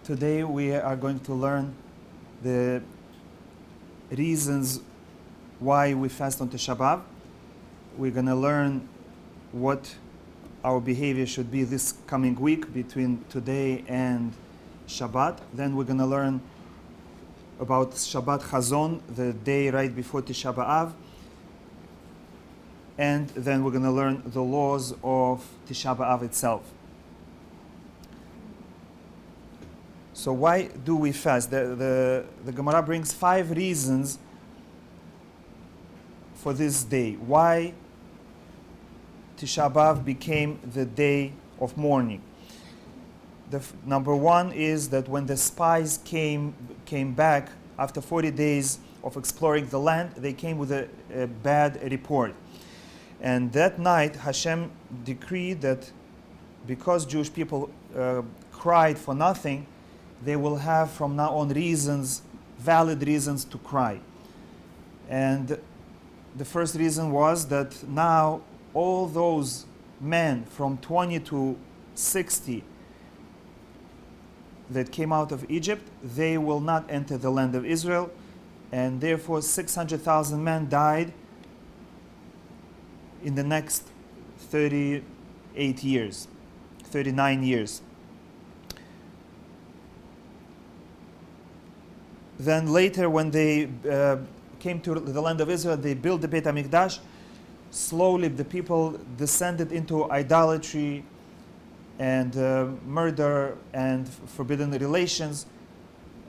Today we are going to learn the reasons why we fast on Tisha B'Av. We're going to learn what our behavior should be this coming week between today and Shabbat. Then we're going to learn about Shabbat Chazon, the day right before Tisha B'Av. And then we're going to learn the laws of Tisha B'Av itself. So why do we fast? The Gemara brings 5 reasons for this day. Why Tisha B'Av became the day of mourning. Number 1 is that when the spies came back after 40 days of exploring the land, they came with a bad report. And that night Hashem decreed that because Jewish people cried for nothing, they will have from now on valid reasons to cry. And the first reason was that now all those men from 20 to 60 that came out of Egypt, they will not enter the land of Israel, and therefore 600,000 men died in the next 39 years. Then later, when they came to the land of Israel, they built the Beit HaMikdash. Slowly, the people descended into idolatry and murder and forbidden relations.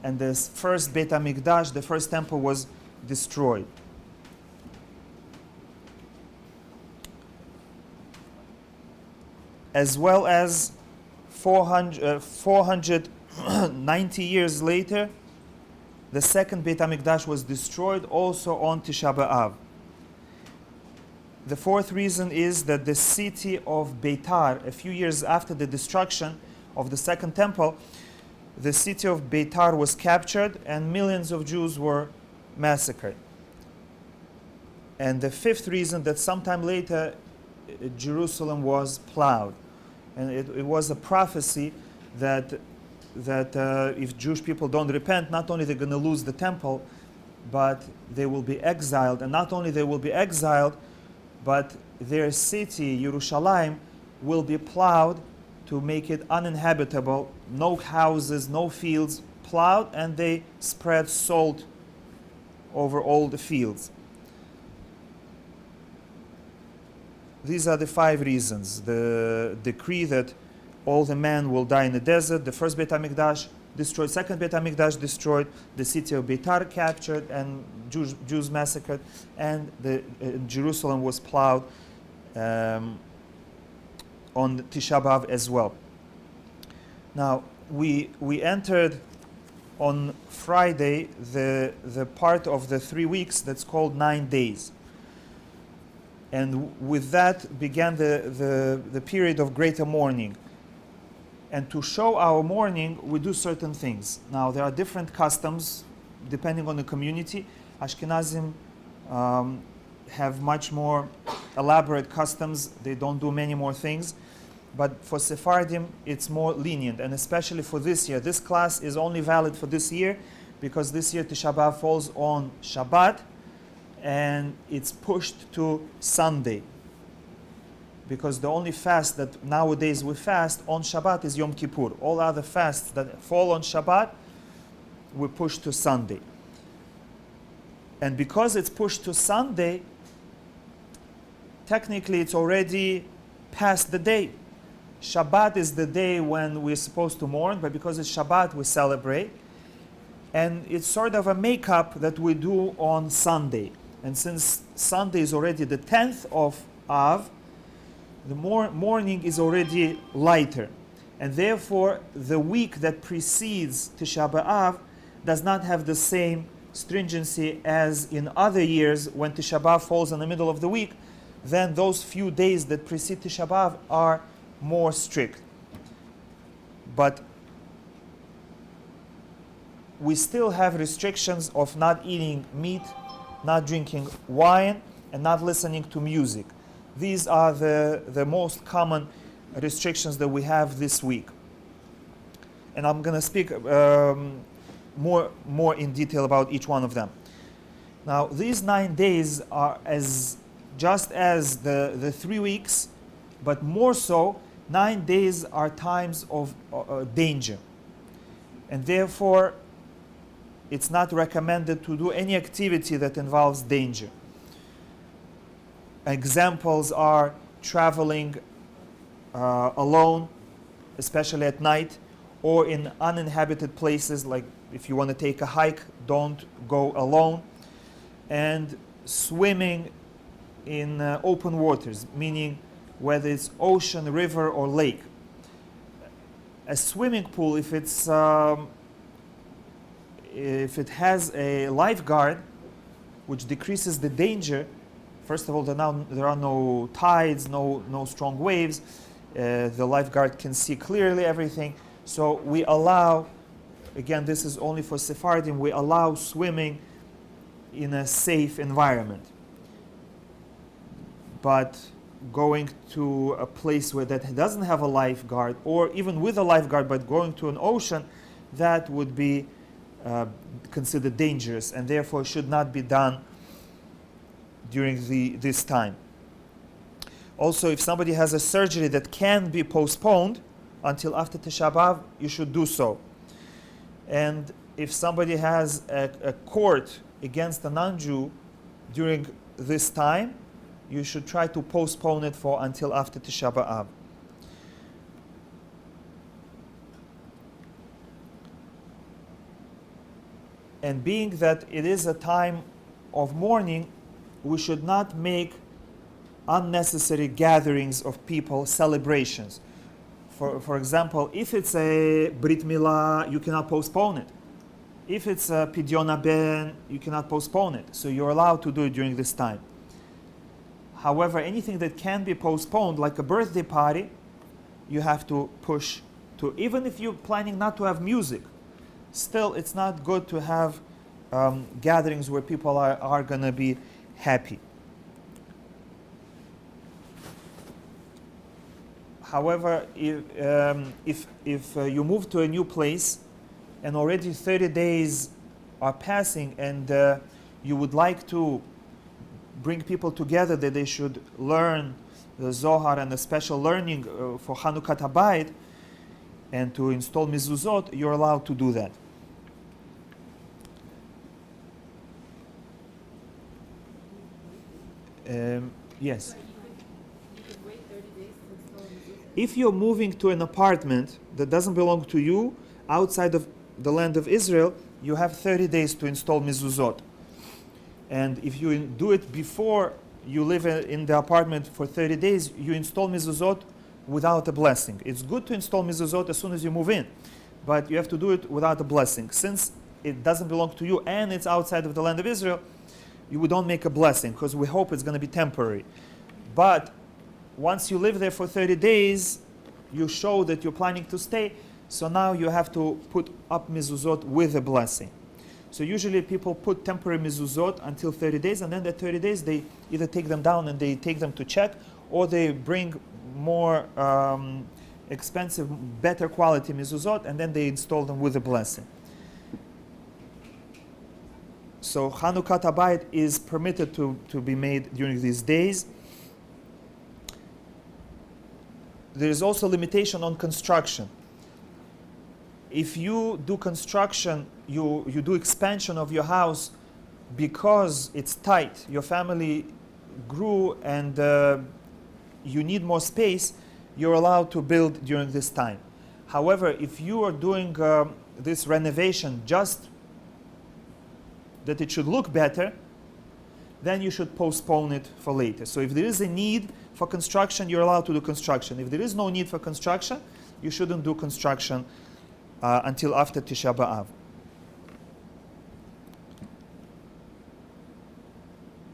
And the first Beit HaMikdash, the first temple, was destroyed. As well as 490 years later, the second Beit HaMikdash was destroyed also on Tisha B'Av. The fourth reason is that the city of Beitar, a few years after the destruction of the second temple, the city of Beitar was captured and millions of Jews were massacred. And the fifth reason, that sometime later Jerusalem was plowed. And it was a prophecy that if Jewish people don't repent, not only they're going to lose the temple, but they will be exiled. And not only they will be exiled, but their city, Yerushalayim, will be plowed to make it uninhabitable. No houses, no fields, plowed, and they spread salt over all the fields. These are the 5 reasons. The decree that all the men will die in the desert, the first Beit HaMikdash destroyed, second Beit HaMikdash destroyed, the city of Beitar captured and Jews massacred, and Jerusalem was plowed on Tisha B'Av as well. Now, we entered on Friday the part of the 3 weeks that's called 9 days. And with that began the period of greater mourning. And to show our mourning, we do certain things. Now, there are different customs depending on the community. Ashkenazim have much more elaborate customs. They don't do many more things. But for Sephardim, it's more lenient. And especially for this year. This class is only valid for this year because this year Tisha B'Av falls on Shabbat and it's pushed to Sunday. Because the only fast that nowadays we fast on Shabbat is Yom Kippur. All other fasts that fall on Shabbat, we push to Sunday. And because it's pushed to Sunday, technically it's already past the day. Shabbat is the day when we're supposed to mourn, but because it's Shabbat, we celebrate. And it's sort of a makeup that we do on Sunday. And since Sunday is already the 10th of Av, the mourning is already lighter. And therefore, the week that precedes Tisha B'Av does not have the same stringency as in other years when Tisha B'Av falls in the middle of the week. Then those few days that precede Tisha B'Av are more strict. But we still have restrictions of not eating meat, not drinking wine, and not listening to music. These are the most common restrictions that we have this week. and I'm going to speak more in detail about each one of them. Now, these 9 days are just as the 3 weeks, but more so, 9 days are times of danger. And therefore, it's not recommended to do any activity that involves danger. Examples are traveling alone, especially at night, or in uninhabited places, like if you want to take a hike, don't go alone. And swimming in open waters, meaning whether it's ocean, river, or lake. A swimming pool, if it has a lifeguard, which decreases the danger. First of all, there are no tides, no strong waves. The lifeguard can see clearly everything. So we allow, again, this is only for Sephardim, we allow swimming in a safe environment. But going to a place that doesn't have a lifeguard, or even with a lifeguard, but going to an ocean, that would be considered dangerous, and therefore should not be done during this time. Also, if somebody has a surgery that can be postponed until after Tisha B'Av, you should do so. And if somebody has a court against a non-Jew during this time, you should try to postpone it for until after Tisha B'Av. And being that it is a time of mourning, we should not make unnecessary gatherings of people, celebrations. For example, if it's a Brit Milah, you cannot postpone it. If it's a Pidyon Ben, you cannot postpone it. So you're allowed to do it during this time. However, anything that can be postponed, like a birthday party, you have to push to, even if you're planning not to have music, still it's not good to have gatherings where people are going to be happy. However, if you move to a new place and already 30 days are passing and you would like to bring people together that they should learn the Zohar and a special learning for Hanukkah Habayit and to install mezuzot, you're allowed to do that. Yes. If you're moving to an apartment that doesn't belong to you outside of the land of Israel, you have 30 days to install mezuzot. And if you do it before you live in the apartment for 30 days, you install mezuzot without a blessing. It's good to install mezuzot as soon as you move in, but you have to do it without a blessing. Since it doesn't belong to you and it's outside of the land of Israel, you don't make a blessing because we hope it's going to be temporary. But once you live there for 30 days, you show that you're planning to stay, so now you have to put up mezuzot with a blessing. So usually people put temporary mezuzot until 30 days, and then the 30 days they either take them down and they take them to check, or they bring more expensive, better quality mezuzot, and then they install them with a blessing. So Hanukkah Habayit is permitted to be made during these days. There is also limitation on construction. If you do construction, you do expansion of your house because it's tight, your family grew and you need more space, you're allowed to build during this time. However, if you are doing this renovation just that it should look better, then you should postpone it for later. So if there is a need for construction, you're allowed to do construction. If there is no need for construction, you shouldn't do construction until after Tisha B'Av.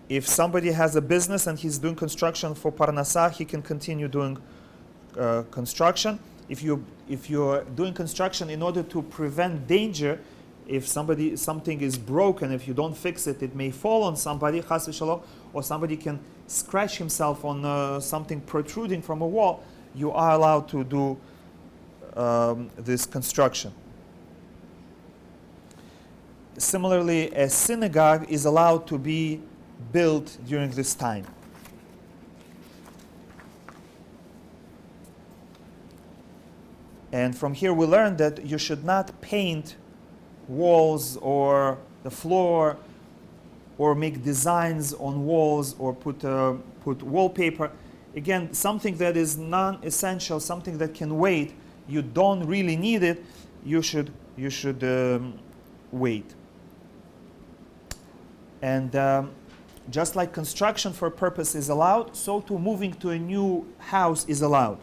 If somebody has a business and he's doing construction for Parnasah, he can continue doing construction. If you're doing construction in order to prevent danger, if something is broken, if you don't fix it, it may fall on somebody, chas v'shalom, or somebody can scratch himself on something protruding from a wall, you are allowed to do this construction. Similarly, a synagogue is allowed to be built during this time. And from here we learn that you should not paint walls or the floor or make designs on walls or put wallpaper. Again, something that is non-essential, something that can wait, you don't really need it, you should wait. And just like construction for a purpose is allowed, so too moving to a new house is allowed.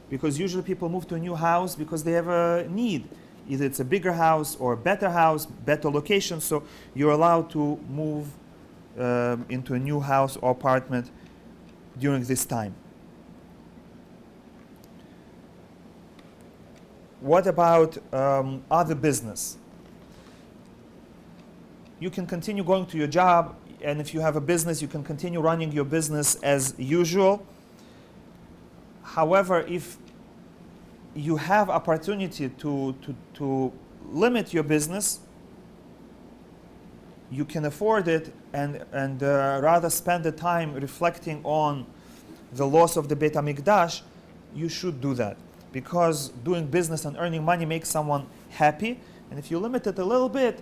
Because usually people move to a new house because they have a need. Either it's a bigger house or a better house, better location, so you're allowed to move into a new house or apartment during this time. What about other business? You can continue going to your job, and if you have a business, you can continue running your business as usual. However, if you have opportunity to limit your business, you can afford it and rather spend the time reflecting on the loss of the Beit HaMikdash, you should do that. Because doing business and earning money makes someone happy, and if you limit it a little bit,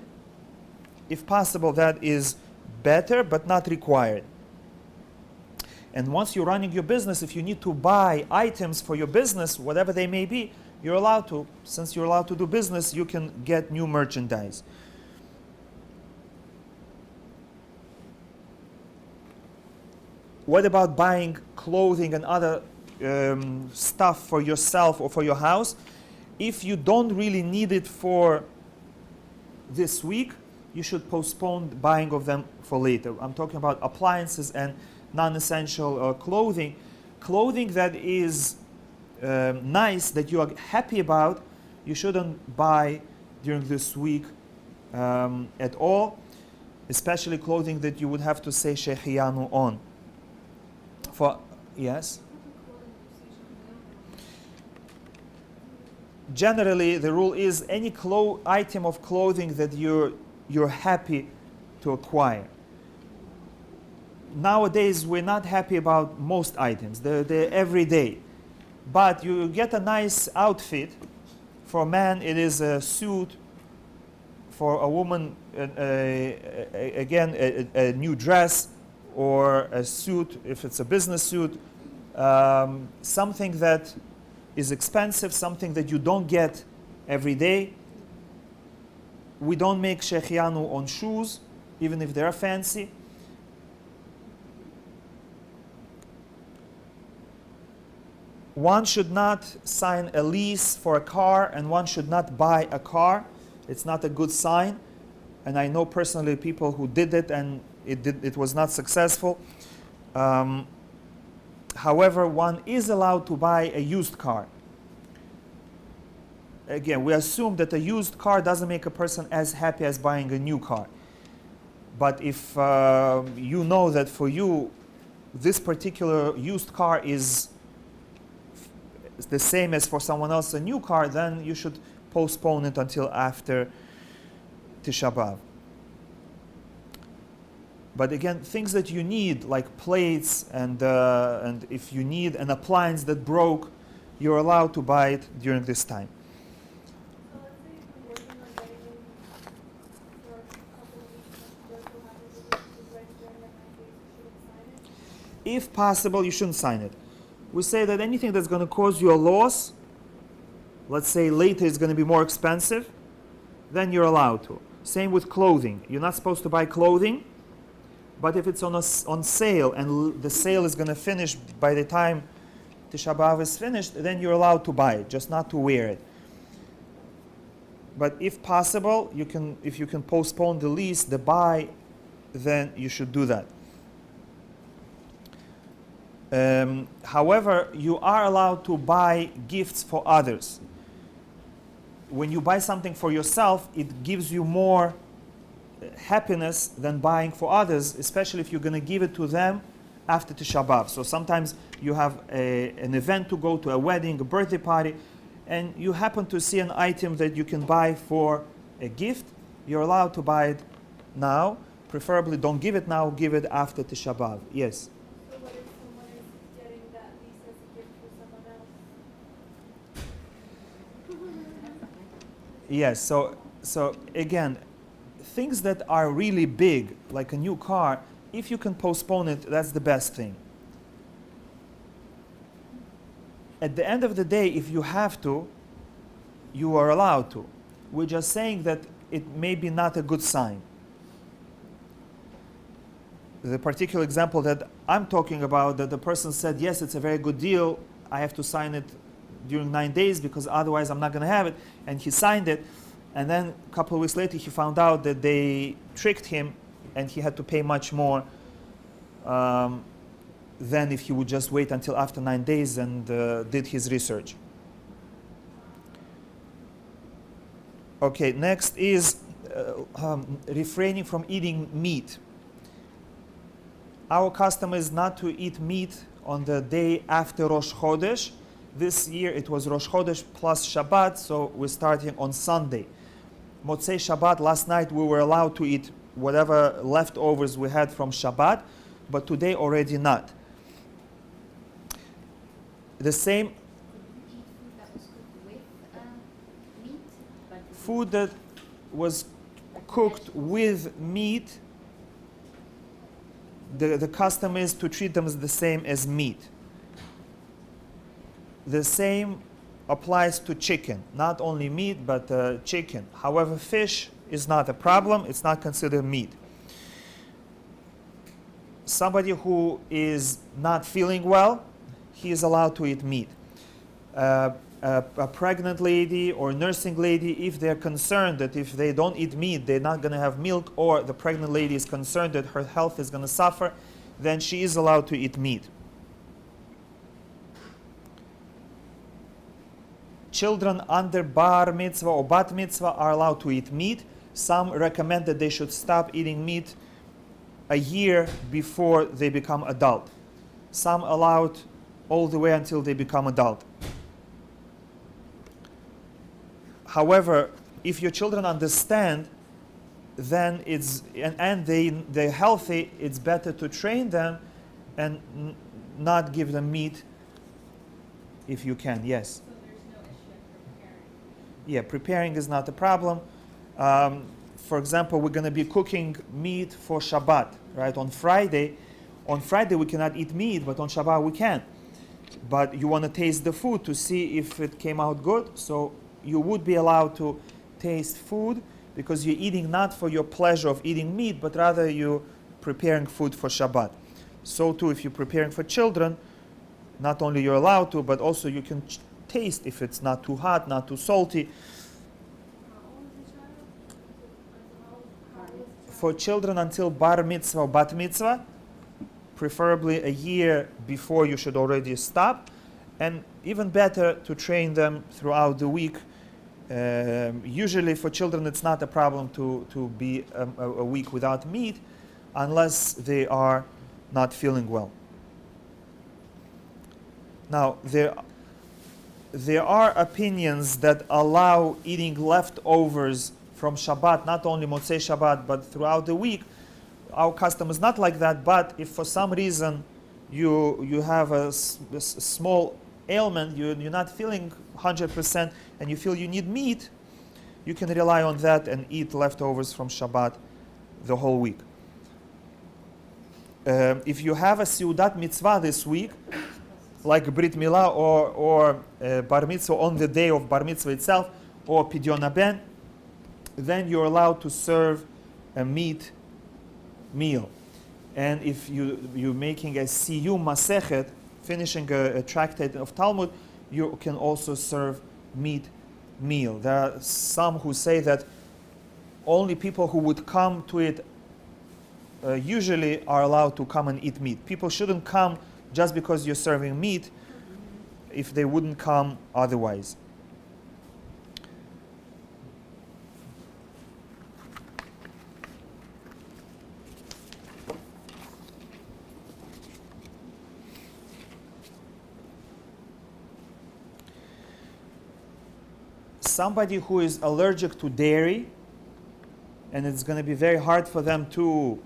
if possible, that is better but not required. And once you're running your business, if you need to buy items for your business, whatever they may be, you're allowed to. Since you're allowed to do business, you can get new merchandise. What about buying clothing and other stuff for yourself or for your house? If you don't really need it for this week, you should postpone buying of them for later. I'm talking about appliances and non-essential clothing. Clothing that is nice, that you are happy about, you shouldn't buy during this week at all, especially clothing that you would have to say Shehiyanu on. Yes? Generally, the rule is any item of clothing that you're happy to acquire. Nowadays, we're not happy about most items. They're everyday. But you get a nice outfit. For a man, it is a suit. For a woman, again, a new dress or a suit, if it's a business suit. Something that is expensive, something that you don't get every day. We don't make shechianu on shoes, even if they're fancy. One should not sign a lease for a car, and one should not buy a car. It's not a good sign. And I know personally people who did it and it was not successful. However, one is allowed to buy a used car. Again, we assume that a used car doesn't make a person as happy as buying a new car. But if you know that for you, this particular used car is the same as for someone else a new car, then you should postpone it until after Tisha B'Av. But again, things that you need, like plates, and if you need an appliance that broke, you're allowed to buy it during this time. So let's say if I'm working on getting for a couple of weeks, what will happen to the right during that 9 days? You shouldn't sign it? If possible, you shouldn't sign it. We say that anything that's going to cause you a loss, let's say later it's going to be more expensive, then you're allowed to. Same with clothing. You're not supposed to buy clothing, but if it's on sale and the sale is going to finish by the time Tisha B'Av is finished, then you're allowed to buy it, just not to wear it. But if possible, if you can postpone the lease, the buy, then you should do that. However, you are allowed to buy gifts for others. When you buy something for yourself, it gives you more happiness than buying for others, especially if you're going to give it to them after Tisha B'Av. So sometimes you have an event to go to, a wedding, a birthday party, and you happen to see an item that you can buy for a gift, you're allowed to buy it now. Preferably don't give it now, give it after Tisha B'Av. Yes? So what if someone is getting that lease as a gift for someone else? Yes, so again, things that are really big, like a new car, if you can postpone it, that's the best thing. At the end of the day, if you have to, you are allowed to. We're just saying that it may be not a good sign. The particular example that I'm talking about, that the person said, yes, it's a very good deal, I have to sign it during 9 days because otherwise I'm not going to have it, and he signed it, and then a couple of weeks later he found out that they tricked him and he had to pay much more than if he would just wait until after 9 days and did his research. Okay, next is refraining from eating meat. Our custom is not to eat meat on the day after Rosh Chodesh. This year it was Rosh Chodesh plus Shabbat, so we're starting on Sunday. Motzei Shabbat, last night we were allowed to eat whatever leftovers we had from Shabbat, but today already not. The same food that was cooked with meat, the custom is to treat them as the same as meat. The same applies to chicken, not only meat, but chicken. However, fish is not a problem, it's not considered meat. Somebody who is not feeling well, he is allowed to eat meat. A pregnant lady or nursing lady, if they're concerned that if they don't eat meat, they're not going to have milk, or the pregnant lady is concerned that her health is going to suffer, then she is allowed to eat meat. Children under bar mitzvah or bat mitzvah are allowed to eat meat. Some recommend that they should stop eating meat a year before they become adult. Some allowed all the way until they become adult. However, if your children understand, then they're healthy, it's better to train them and not give them meat if you can. Yes? So there's no issue in preparing? Yeah, preparing is not a problem. For example, we're going to be cooking meat for Shabbat, right? On Friday we cannot eat meat, but on Shabbat we can. But you want to taste the food to see if it came out good, so you would be allowed to taste food because you're eating not for your pleasure of eating meat, but rather you're preparing food for Shabbat. So too, if you're preparing for children, not only you're allowed to, but also you can taste if it's not too hot, not too salty. How old is the child? How old is the For children until bar mitzvah or bat mitzvah, preferably a year before you should already stop, and even better to train them throughout the week. Usually for children it's not a problem to be a week without meat unless they are not feeling well. Now there are opinions that allow eating leftovers from Shabbat, not only Motzei Shabbat, but throughout the week. Our custom is not like that, but if for some reason you have a small ailment, you're not feeling 100% and you feel you need meat, you can rely on that and eat leftovers from Shabbat the whole week. If you have a Seudat Mitzvah this week, like Brit Milah or Bar Mitzvah on the day of Bar Mitzvah itself, or Pidyon HaBen, then you're allowed to serve a meat meal. And if you're making a Siyum Masechet, finishing a tractate of Talmud, you can also serve meat meal. There are some who say that only people who would come to it usually are allowed to come and eat meat. People shouldn't come just because you're serving meat if they wouldn't come otherwise. somebody who is allergic to dairy, and it's going to be very hard for them to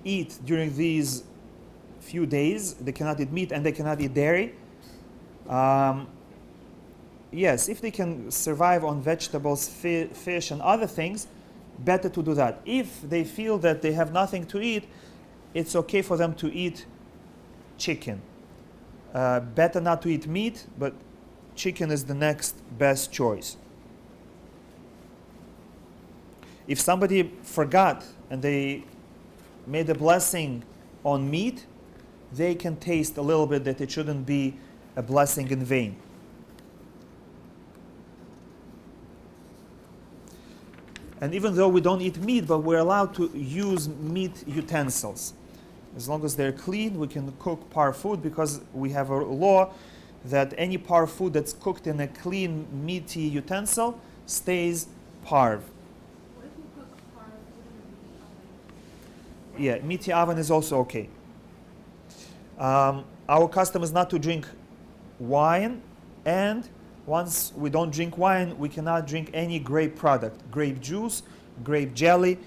eat during these few days, they cannot eat meat and they cannot eat dairy. Yes, if they can survive on vegetables, fish, and other things, better to do that. If they feel that they have nothing to eat, it's okay for them to eat chicken. Better not to eat meat, but chicken is the next best choice. If somebody forgot and they made a blessing on meat, they can taste a little bit that it shouldn't be a blessing in vain. And even though we don't eat meat, but we're allowed to use meat utensils. As long as they're clean, we can cook par food, because we have a law that any par food that's cooked in a clean, meaty utensil stays parv. What if you cook part of it in the oven? Yeah, meaty oven is also okay. Our custom is not to drink wine, and once we don't drink wine, we cannot drink any grape product, grape juice, grape jelly,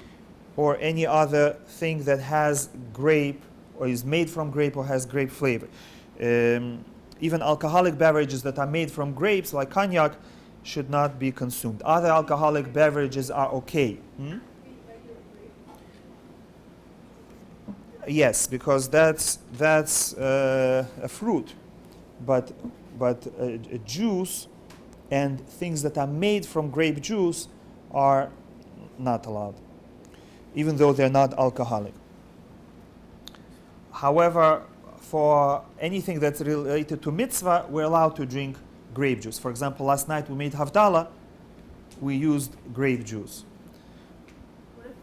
or any other thing that has grape or is made from grape or has grape flavor. Even alcoholic beverages that are made from grapes, like cognac, should not be consumed. Other alcoholic beverages are okay. Yes, because that's a fruit, but a juice and things that are made from grape juice are not allowed, even though they're not alcoholic. However, for anything that's related to mitzvah, we're allowed to drink grape juice. For example, last night we made havdalah, we used grape juice. What if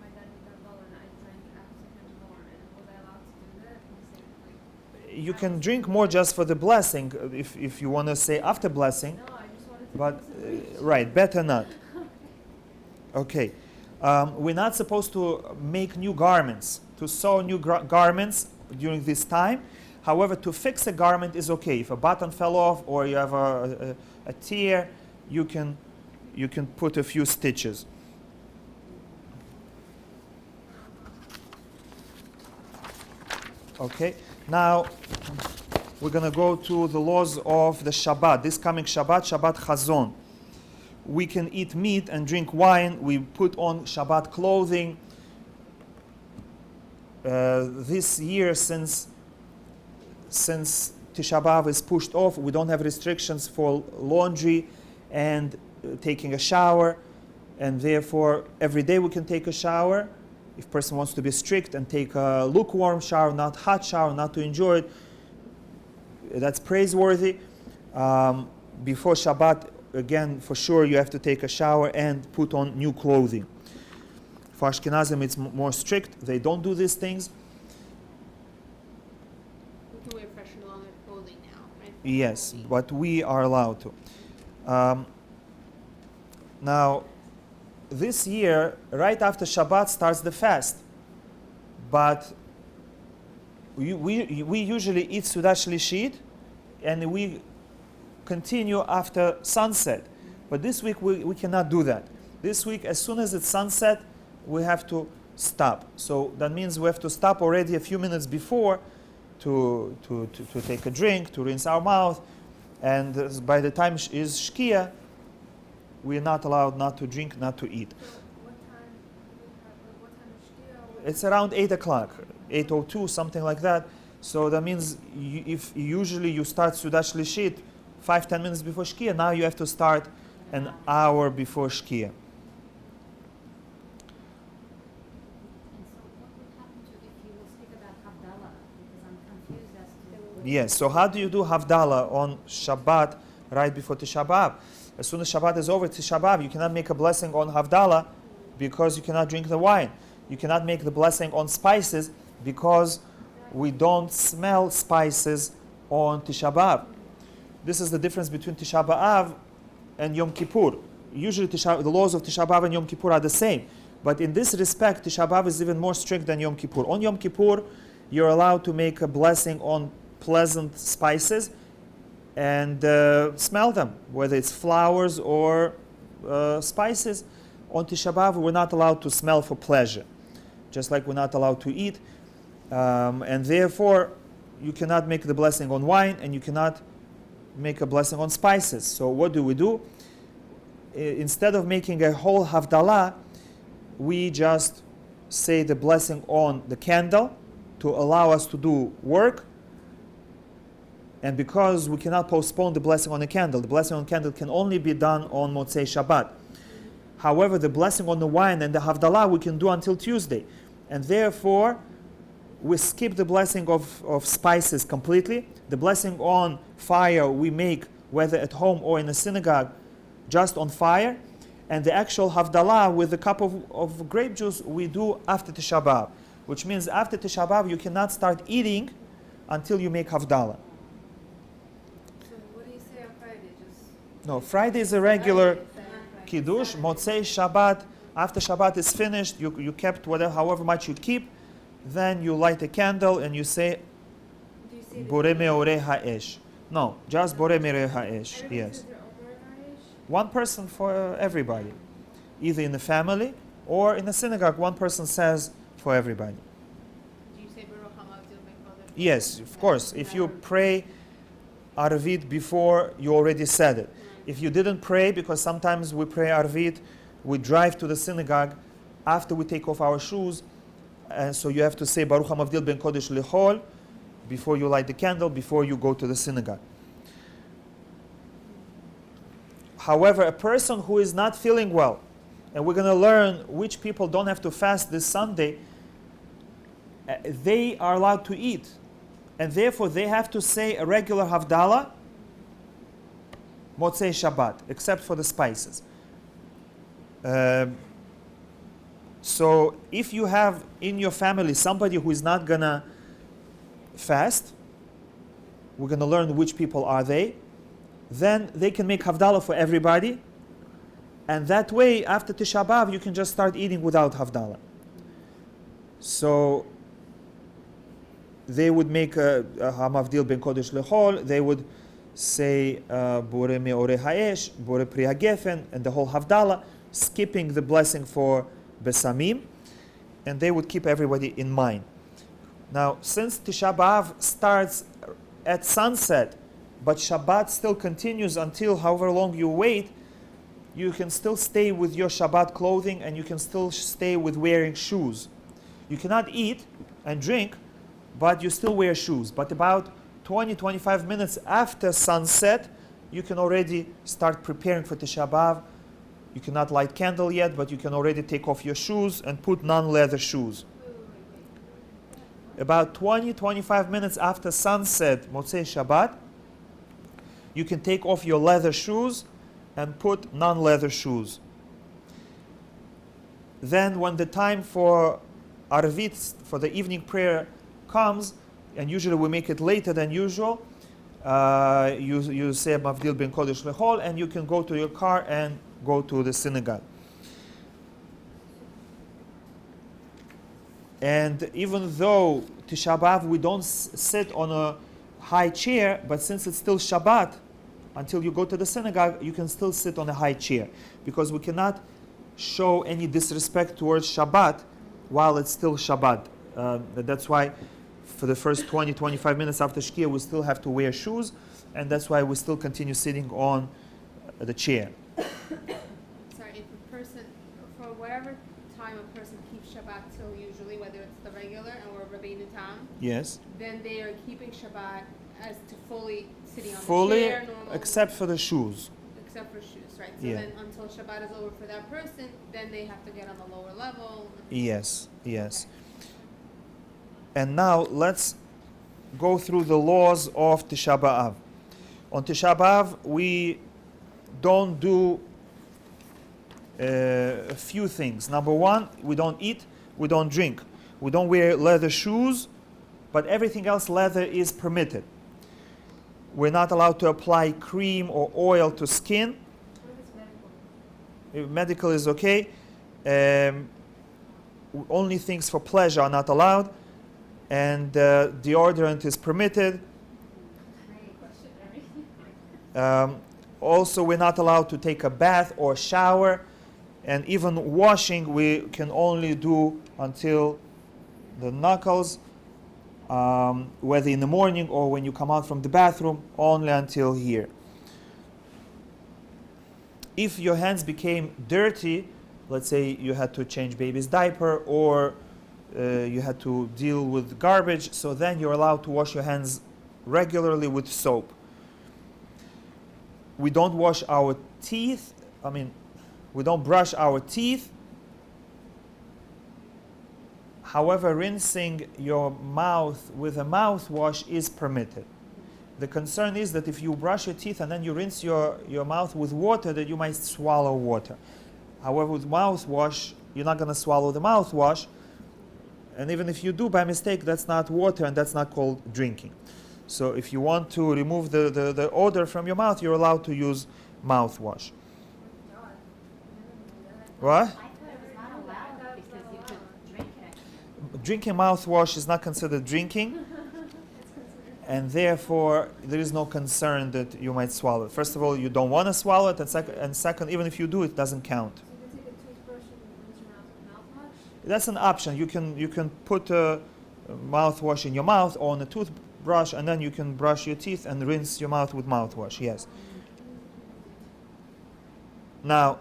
my dad did that and I drank after him more, and was I allowed to do that? You can drink more just for the blessing, if you want to say after blessing, No, I just wanted to. but right, better not. Okay. We're not supposed to make new garments, to sew new garments during this time. However, to fix a garment is okay. If a button fell off or you have a tear, you can put a few stitches. Okay. Now we're going to go to the laws of the Shabbat. This coming Shabbat, Shabbat Chazon. We can eat meat and drink wine. We put on Shabbat clothing. This year, since Tisha B'Av is pushed off, we don't have restrictions for laundry and taking a shower, and therefore every day we can take a shower. If a person wants to be strict and take a lukewarm shower, not hot shower, not to enjoy it, that's praiseworthy. Before Shabbat, again, for sure, you have to take a shower and put on new clothing. For Ashkenazim, it's more strict. They don't do these things. We can wear fresh and longer clothing now, right? Yes, but we are allowed to. Now, this year, right after Shabbat starts the fast. But we usually eat Sudat Shlishit, and we continue after sunset. But this week we cannot do that. This week, as soon as it's sunset, we have to stop. So that means we have to stop already a few minutes before to take a drink, to rinse our mouth. And by the time is Shkia, we are not allowed not to drink, not to eat. So what time is Shkia? It's around 8 o'clock, 8:02, something like that. So that means if usually you start Sudat Shlishit 5-10 minutes before Shkia, now you have to start an hour before Shkia. And so what would happen to if you will speak about Havdalah? Because I'm confused as to... Yes, so how do you do Havdalah on Shabbat right before Tisha B'Av? As soon as Shabbat is over, Tisha B'Av, you cannot make a blessing on Havdalah because you cannot drink the wine. You cannot make the blessing on spices because we don't smell spices on Tisha B'Av. This is the difference between Tisha B'Av and Yom Kippur. Usually the laws of Tisha B'Av and Yom Kippur are the same. But in this respect, Tisha B'Av is even more strict than Yom Kippur. On Yom Kippur, you're allowed to make a blessing on pleasant spices. and smell them, whether it's flowers or spices. On Tisha B'Av, we're not allowed to smell for pleasure, just like we're not allowed to eat. And therefore, you cannot make the blessing on wine, and you cannot make a blessing on spices. So what do? Instead of making a whole Havdalah, we just say the blessing on the candle to allow us to do work. And because we cannot postpone the blessing on the blessing on the candle can only be done on Motzei Shabbat. However, the blessing on the wine and the Havdalah we can do until Tuesday. And therefore, we skip the blessing of spices completely. The blessing on fire we make, whether at home or in a synagogue, just on fire. And the actual Havdalah with a cup of grape juice we do after Tisha B'Av. Which means after Tisha B'Av you cannot start eating until you make Havdalah. So what do you say on Friday? No, Friday is a regular Kiddush. Motzei Shabbat, after Shabbat is finished, you kept however much you keep, then you light a candle and you say Borei Meoreh Ha'esh. No, just Borei Meoreh Ha'esh. Yes. One person for everybody. Either in the family or in the synagogue, one person says for everybody. Do you say Baruch HaMavdil Ben Kodesh? Yes, of course. If you pray Arvit before, you already said it. If you didn't pray, because sometimes we pray Arvit, we drive to the synagogue after we take off our shoes, and so you have to say Baruch HaMavdil Ben Kodesh Lechol before you light the candle, before you go to the synagogue. However, a person who is not feeling well, and we're going to learn which people don't have to fast this Sunday, they are allowed to eat. And therefore, they have to say a regular Havdalah, Motzei Shabbat, except for the spices. So, if you have in your family somebody who is not going to fast, we're going to learn which people are they, then they can make Havdalah for everybody. And that way, after Tisha B'Av, you can just start eating without Havdalah. So, they would make a Hamavdil Ben Kodesh Lechol, they would say Borei Meoreh Ha'esh, Borei Pri HaGefen, and the whole Havdalah, skipping the blessing for Besamim, and they would keep everybody in mind. Now, since Tisha B'Av starts at sunset, but Shabbat still continues until however long you wait, you can still stay with your Shabbat clothing and you can still stay with wearing shoes. You cannot eat and drink, but you still wear shoes. But about 20-25 minutes after sunset, you can already start preparing for Tisha B'Av. You cannot light candle yet, but you can already take off your shoes and put non-leather shoes. About 20-25 minutes after sunset, Motzei Shabbat, you can take off your leather shoes and put non-leather shoes. Then when the time for Arvit, for the evening prayer comes, and usually we make it later than usual, you say Mavdil Ben Kodesh Lechol, and you can go to your car and go to the synagogue. And even though Tisha B'Av we don't sit on a high chair, but since it's still Shabbat, until you go to the synagogue, you can still sit on a high chair, because we cannot show any disrespect towards Shabbat while it's still Shabbat. That's why for the first 20-25 minutes after Shkia, we still have to wear shoes, and that's why we still continue sitting on the chair. Sorry, if a person, for whatever time a person keeps Shabbat till usually, whether it's the regular or Rabbeinu Tam, Yes. then they are keeping Shabbat as to fully sitting on Fully, the chair, normal, except for the shoes. except for shoes, right? So Yeah. then until Shabbat is over for that person, then they have to get on the lower level. Yes, yes. And now let's go through the laws of Tisha B'Av. On Tisha B'Av, we don't do a few things. Number one, we don't eat, we don't drink. We don't wear leather shoes, but everything else leather is permitted. We're not allowed to apply cream or oil to skin. What if it's medical? If medical is okay. Only things for pleasure are not allowed. And deodorant is permitted. Also, we're not allowed to take a bath or shower, and even washing we can only do until the knuckles, whether in the morning or when you come out from the bathroom, only until here. If your hands became dirty, let's say you had to change baby's diaper or you had to deal with garbage, so then you're allowed to wash your hands regularly with soap. We don't wash our teeth, we don't brush our teeth. However, rinsing your mouth with a mouthwash is permitted. The concern is that if you brush your teeth and then you rinse your mouth with water, that you might swallow water. However, with mouthwash, you're not going to swallow the mouthwash. And even if you do by mistake, that's not water and that's not called drinking. So if you want to remove the odor from your mouth, you're allowed to use mouthwash. What? I thought it was not allowed because you could drink it. Drinking mouthwash is not considered drinking, and therefore there is no concern that you might swallow it. First of all, you don't want to swallow it, and second, even if you do, it doesn't count. So you can take a toothbrush and rinse your mouth with mouthwash? That's an option. You can put a mouthwash in your mouth or on a toothbrush, and then you can brush your teeth and rinse your mouth with mouthwash. Yes. Now,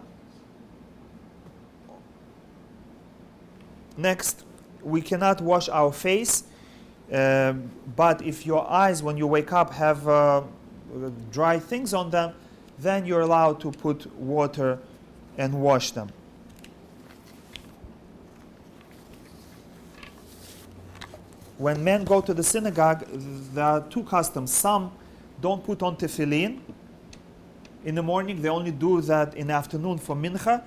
next, we cannot wash our face, but if your eyes, when you wake up, have dry things on them, then you're allowed to put water and wash them. When men go to the synagogue, there are two customs. Some don't put on tefillin in the morning. They only do that in the afternoon for mincha.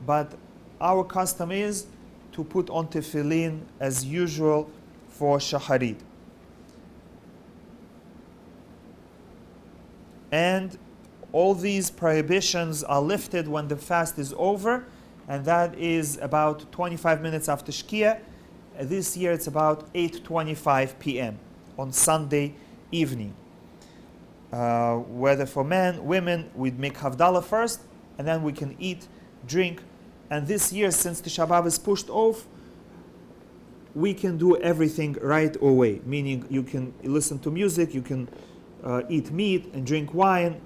But our custom is to put on tefillin as usual for shacharit. And all these prohibitions are lifted when the fast is over, and that is about 25 minutes after Shkia. This year it's about 8:25 p.m. on Sunday evening. Whether for men, women, we'd make Havdalah first, and then we can eat, drink. And this year, since Tisha B'Av is pushed off, we can do everything right away. Meaning you can listen to music, you can eat meat and drink wine.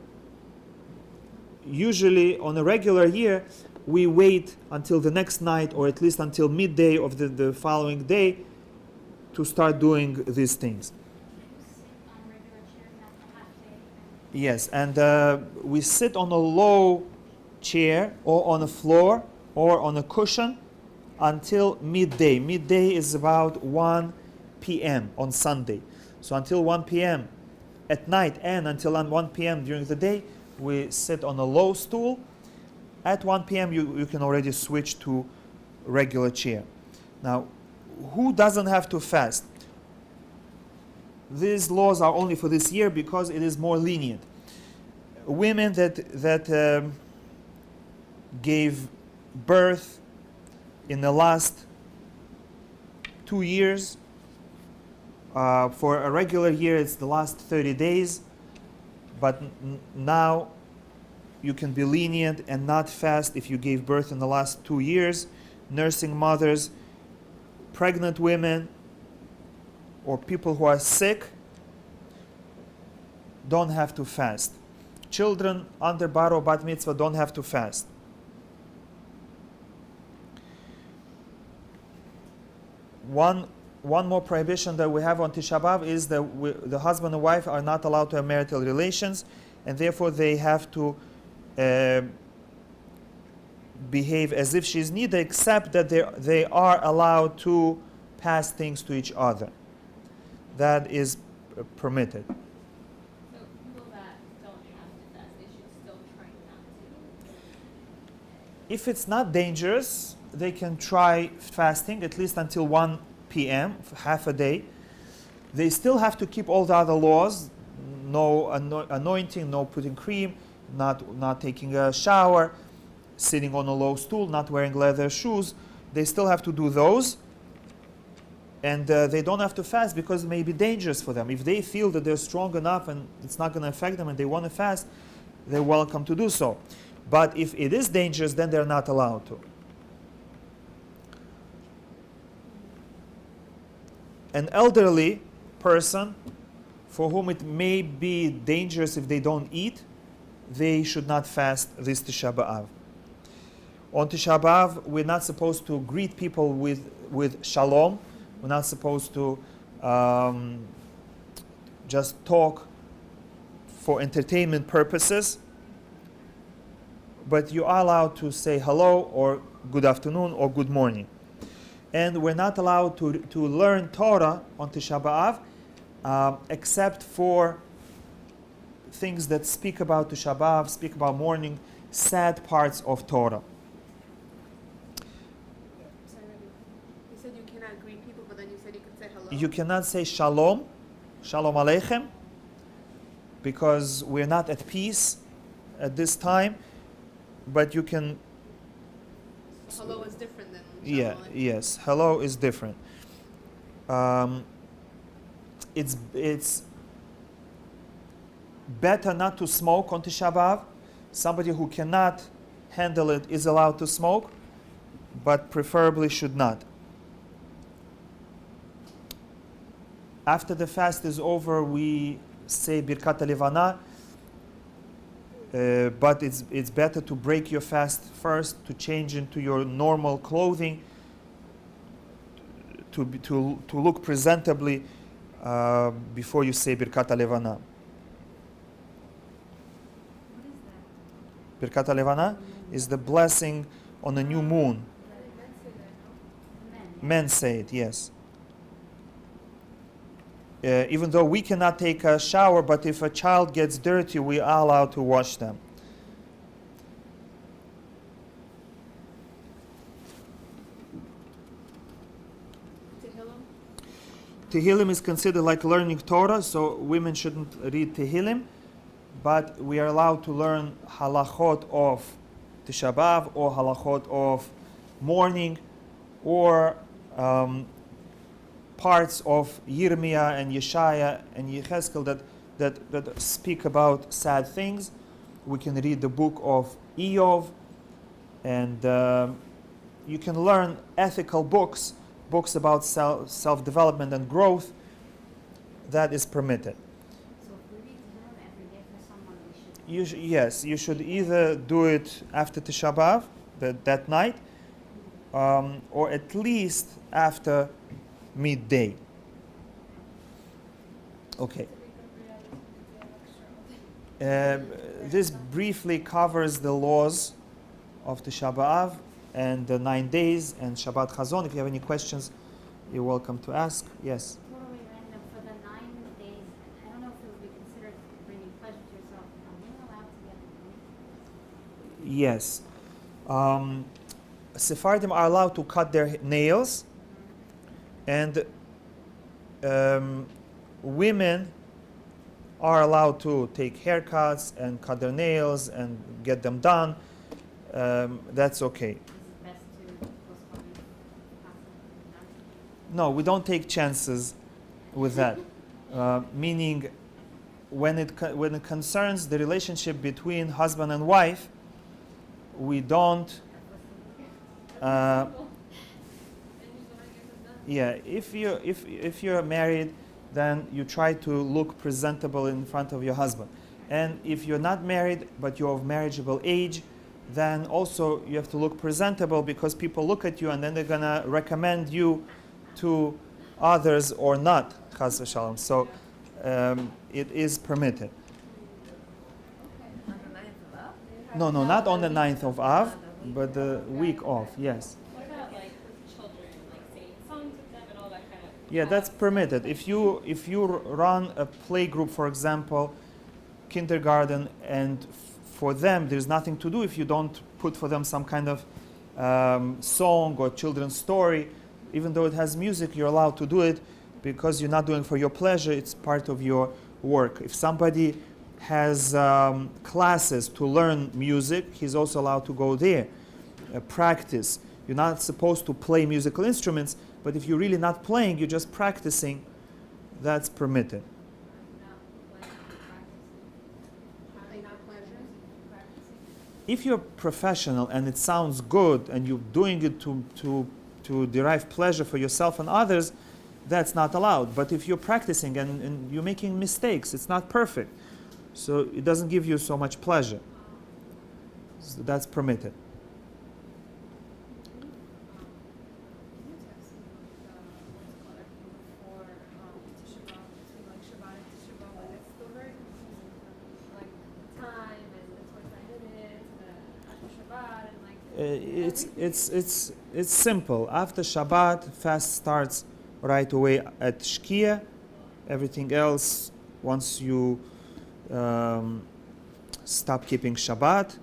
Usually on a regular year, we wait until the next night or at least until midday of the following day to start doing these things. Yes, and we sit on a low chair or on a floor or on a cushion until midday. Midday is about 1 p.m. on Sunday. So until 1 p.m. at night and until 1 p.m. during the day, we sit on a low stool. At 1 p.m. you can already switch to regular chair. Now, who doesn't have to fast? These laws are only for this year because it is more lenient. Women that gave birth in the last 2 years, for a regular year it's the last 30 days, but now you can be lenient and not fast if you gave birth in the last 2 years. Nursing mothers, pregnant women, or people who are sick don't have to fast. Children under bar or bat mitzvah don't have to fast. One more prohibition that we have on Tisha B'Av is that the husband and wife are not allowed to have marital relations, and therefore they have to behave as if she's neither, except that they are allowed to pass things to each other. That is permitted. So people that don't have to fast, they should still try not to. If it's not dangerous, they can try fasting at least until 1 p.m., for half a day. They still have to keep all the other laws: no anointing, no putting cream, not taking a shower, sitting on a low stool, not wearing leather shoes. They still have to do those, and they don't have to fast because it may be dangerous for them. If they feel that they're strong enough and it's not going to affect them and they want to fast, they're welcome to do so. But if it is dangerous, then they're not allowed to. An elderly person for whom it may be dangerous if they don't eat, they should not fast this Tisha B'Av. On Tisha B'Av, we're not supposed to greet people with shalom. We're not supposed to just talk for entertainment purposes. But you are allowed to say hello or good afternoon or good morning. And we're not allowed to learn Torah on Tisha B'Av except for things that speak about Tisha B'Av, speak about mourning, sad parts of Torah. Sorry, Rabbi. You said you cannot greet people, but then you said you could say hello. You cannot say shalom, shalom aleichem, because we're not at peace at this time, but you can... Hello is different than Yeah, shalom. yes, hello is different. It's better not to smoke on Tisha B'Av. Somebody who cannot handle it is allowed to smoke, but preferably should not. After the fast is over, we say Birkat HaLevana, but it's better to break your fast first, to change into your normal clothing, to look presentably before you say Birkat HaLevana. What is Birkat HaLevana is the blessing on a new moon. that? Men say it, yes. Even though we cannot take a shower, but if a child gets dirty, we are allowed to wash them. Tehillim? Tehillim is considered like learning Torah, so women shouldn't read Tehillim, but we are allowed to learn halachot of Tisha B'Av or halachot of mourning or parts of Yirmiyah and Yeshaya and Yechezkel that speak about sad things. We can read the book of Eov, and you can learn ethical books about self-development and growth. That is permitted. So if we read Tehillim every day for someone, we should... Yes, you should either do it after Tisha B'Av, that night, or at least after midday. Okay. This briefly covers the laws of Tisha B'Av and the 9 days and Shabbat Chazon. If you have any questions, you're welcome to ask. Yes. Totally random. For the 9 days, I don't know if it would be considered bringing pleasure to yourself. Are women allowed to get married? Yes. Sephardim are allowed to cut their nails, and women are allowed to take haircuts and cut their nails and get them done. That's okay. Is it best to postpone it? No, we don't take chances with that. Meaning, when it concerns the relationship between husband and wife, we don't. Yeah, if you're married, then you try to look presentable in front of your husband. And if you're not married but you're of marriageable age, then also you have to look presentable, because people look at you and then they're gonna recommend you to others or not. Chas v'shalom. So it is permitted. On the 9th of Av? No, not on the 9th of Av, but the week off. Yes. What about like with children, like singing songs with them and all that kind of? Yeah, that's permitted. If you run a play group, for example, kindergarten, and for them there's nothing to do if you don't put for them some kind of song or children's story, even though it has music, you're allowed to do it, because you're not doing it for your pleasure, it's part of your work. If somebody has classes to learn music, he's also allowed to go there, practice. You're not supposed to play musical instruments, but if you're really not playing, you're just practicing, that's permitted. Are they not pleasures? if you're professional and it sounds good and you're doing it to derive pleasure for yourself and others, that's not allowed. But if you're practicing and you're making mistakes, it's not perfect. So it doesn't give you so much pleasure. So that's permitted. Can you text me what's it called everything before Tisha B'Av, between like Shabbat and Tisha B'Av, when it's still very confusing for me. Like the time and the 25 minutes, the after Shabbat and like It's simple. After Shabbat, fast starts right away at Shkia. Everything else, once you stop keeping Shabbat,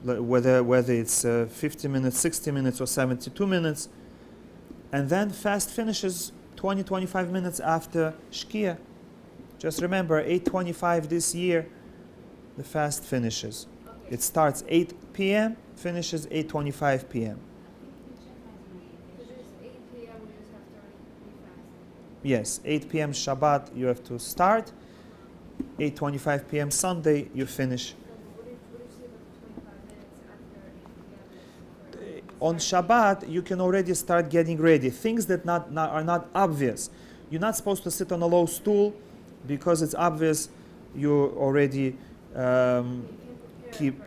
whether it's 50 minutes, 60 minutes, or 72 minutes, and then fast finishes 20-25 minutes after Shkia. Just remember, 8:25 this year, the fast finishes. okay. It starts 8 p.m., finishes 8:25 p.m. Because it's 8 p.m. we just have to already be fasting. Yes, 8 p.m. Shabbat you have to start. 8:25 p.m. Sunday you finish. What if you say about 25 minutes after 8 p.m. On Shabbat you can already start getting ready. Things that are not obvious. You're not supposed to sit on a low stool because it's obvious you already keep.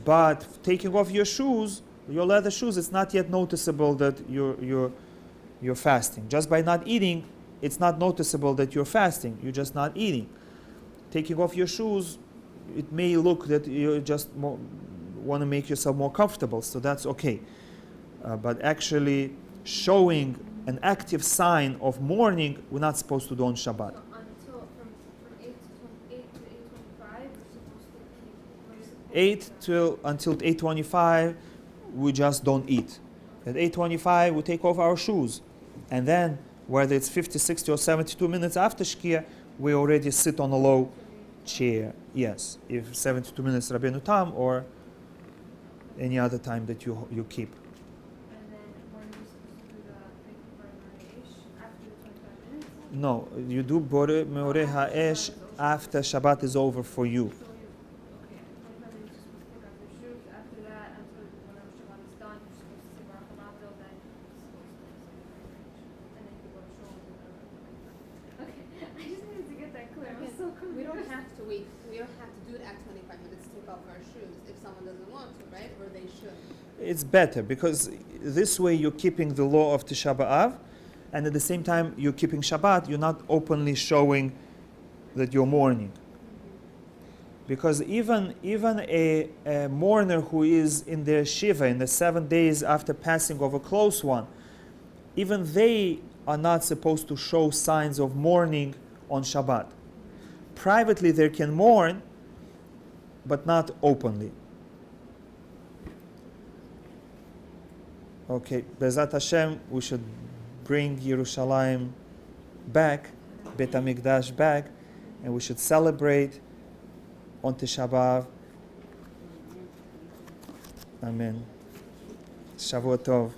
But taking off your shoes, your leather shoes, it's not yet noticeable that you're fasting. Just by not eating, it's not noticeable that you're fasting. You're just not eating. Taking off your shoes, it may look that you just want to make yourself more comfortable, so that's okay. But actually showing an active sign of mourning, we're not supposed to do on Shabbat. So until from 8 to 8:25, we're supposed to keep. 8 until 8:25, we just don't eat. At 8:25, we take off our shoes, and then whether it's 50, 60, or 72 minutes after Shkia, we already sit on a low chair. Yes, if 72 minutes Rabbeinu Tam or any other time that you keep. And then when are we supposed to do the big Borei Ha'esh after the 25 minutes? No, you do Borei Ha'esh after Shabbat is over for you. So okay, 25 minutes you're supposed to take off your shoes. After that, until whenever Shabbat is done, you're supposed to say Baruch Hamato, then you're supposed to say Borei Ha'esh. And then you go to shul and do the okay, I just needed to get that clear. I was so confused. We don't have to wait. We don't have to do it at 25 minutes to take off our shoes if someone doesn't want to, right? Or they should. It's better because this way you're keeping the law of Tisha B'Av, and at the same time you're keeping Shabbat. You're not openly showing that you're mourning. Because even a mourner who is in their Shiva, in the 7 days after passing of a close one, even they are not supposed to show signs of mourning on Shabbat. Privately they can mourn, but not openly. Okay, Bezat Hashem, we should bring Yerushalayim back, Beit HaMikdash back, and we should celebrate on Tisha B'Av. Amen. Shavua Tov.